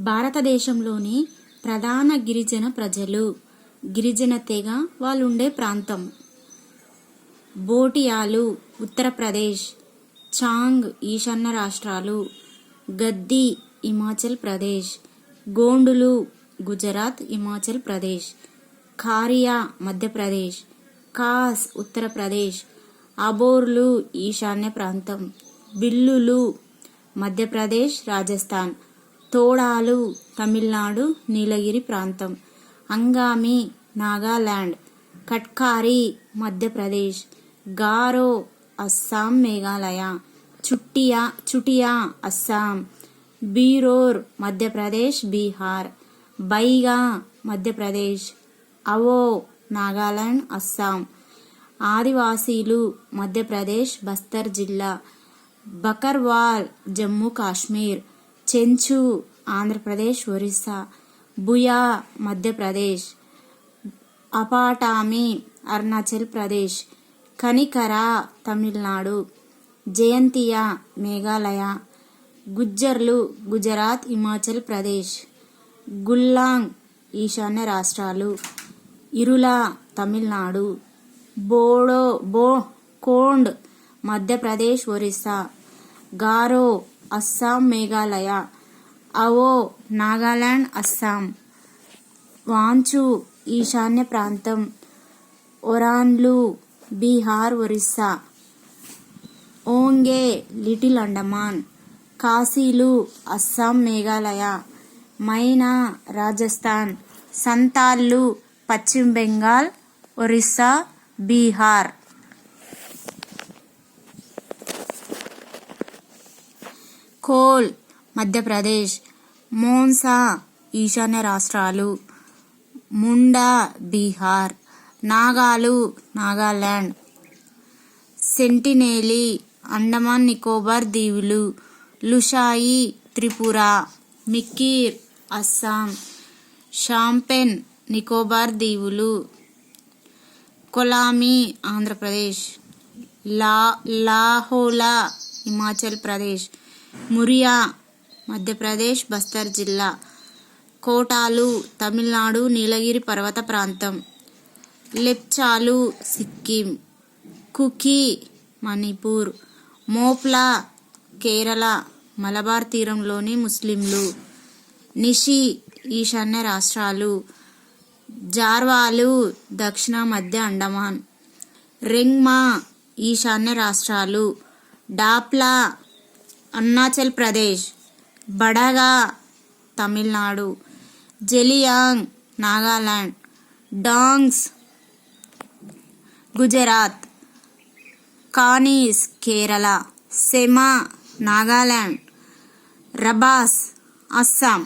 భారతదేశంలోని ప్రధాన గిరిజన ప్రజలు. గిరిజన తెగ వాళ్ళుండే ప్రాంతం. భోటియాలు ఉత్తరప్రదేశ్, చాంగ్ ఈశాన్య రాష్ట్రాలు, గద్దీ హిమాచల్ ప్రదేశ్, గోండులు గుజరాత్ హిమాచల్ ప్రదేశ్, ఖారియా మధ్యప్రదేశ్, ఖాస్ ఉత్తరప్రదేశ్, అబోర్లు ఈశాన్య ప్రాంతం, బిల్లులు మధ్యప్రదేశ్ రాజస్థాన్, తోడాలు తమిళనాడు నీలగిరి ప్రాంతం, అంగామి నాగాలాండ్, కట్కారీ మధ్యప్రదేశ్, గారో అస్సాం మేఘాలయ, చుటియా అస్సాం, బీరోర్ మధ్యప్రదేశ్ బీహార్, బైగా మధ్యప్రదేశ్, అవో నాగాలాండ్ అస్సాం, ఆదివాసీలు మధ్యప్రదేశ్ బస్తర్ జిల్లా, బకర్వాల్ జమ్మూ కాశ్మీర్, చెంచు ఆంధ్రప్రదేశ్ ఒరిస్సా, బుయా మధ్యప్రదేశ్, అపాటామి అరుణాచల్ ప్రదేశ్, కనికరా తమిళనాడు, జయంతియా మేఘాలయ, గుజ్జర్లు గుజరాత్ హిమాచల్ ప్రదేశ్, గుల్లాంగ్ ఈశాన్య రాష్ట్రాలు, ఇరులా తమిళనాడు, కొండ్ మధ్యప్రదేశ్ ఒరిస్సా, గారో అస్సాం మేఘాలయ, అవో నాగాలాండ్ అస్సాం, వాంచు ఈశాన్య ప్రాంతం, ఒరాన్లు బీహార్ ఒరిస్సా, ఓంగే లిటిల్ అండమాన్, కాశీలు అస్సాం మేఘాలయ, మైనా రాజస్థాన్, సంతాళ్ళు పశ్చిమ బెంగాల్ ఒరిస్సా బీహార్. కోల్ మధ్యప్రదేశ్, మోన్సా ఈశాన్య రాష్ట్రాలు, ముండా బీహార్, నాగాలు నాగాలాండ్, సెంటినేలీ అండమాన్ నికోబార్ దీవులు, లుషాయి త్రిపుర, మిక్కీర్ అస్సాం, షాంపెన్ నికోబార్ దీవులు, కొలామి ఆంధ్రప్రదేశ్, లాహోలా హిమాచల్ ప్రదేశ్, మురియా మధ్యప్రదేశ్ బస్తర్ జిల్లా, కోటాలు తమిళనాడు నీలగిరి పర్వత ప్రాంతం, లెప్చాలు సిక్కిం, కుకీ మణిపూర్, మోప్లా కేరళ మలబార్ తీరంలోని ముస్లింలు, నిషి ఈశాన్య రాష్ట్రాలు, జార్వాలు దక్షిణ మధ్య అండమాన్, రెంగ్మా ఈశాన్య రాష్ట్రాలు, డాప్లా అరుణాచల్ ప్రదేశ్, బడగా తమిళనాడు, జెలియాంగ్ నాగాలాండ్, డాంగ్స్ గుజరాత్, కానీస్ కేరళ, సెమా నాగాలాండ్, రబాస్ అస్సాం.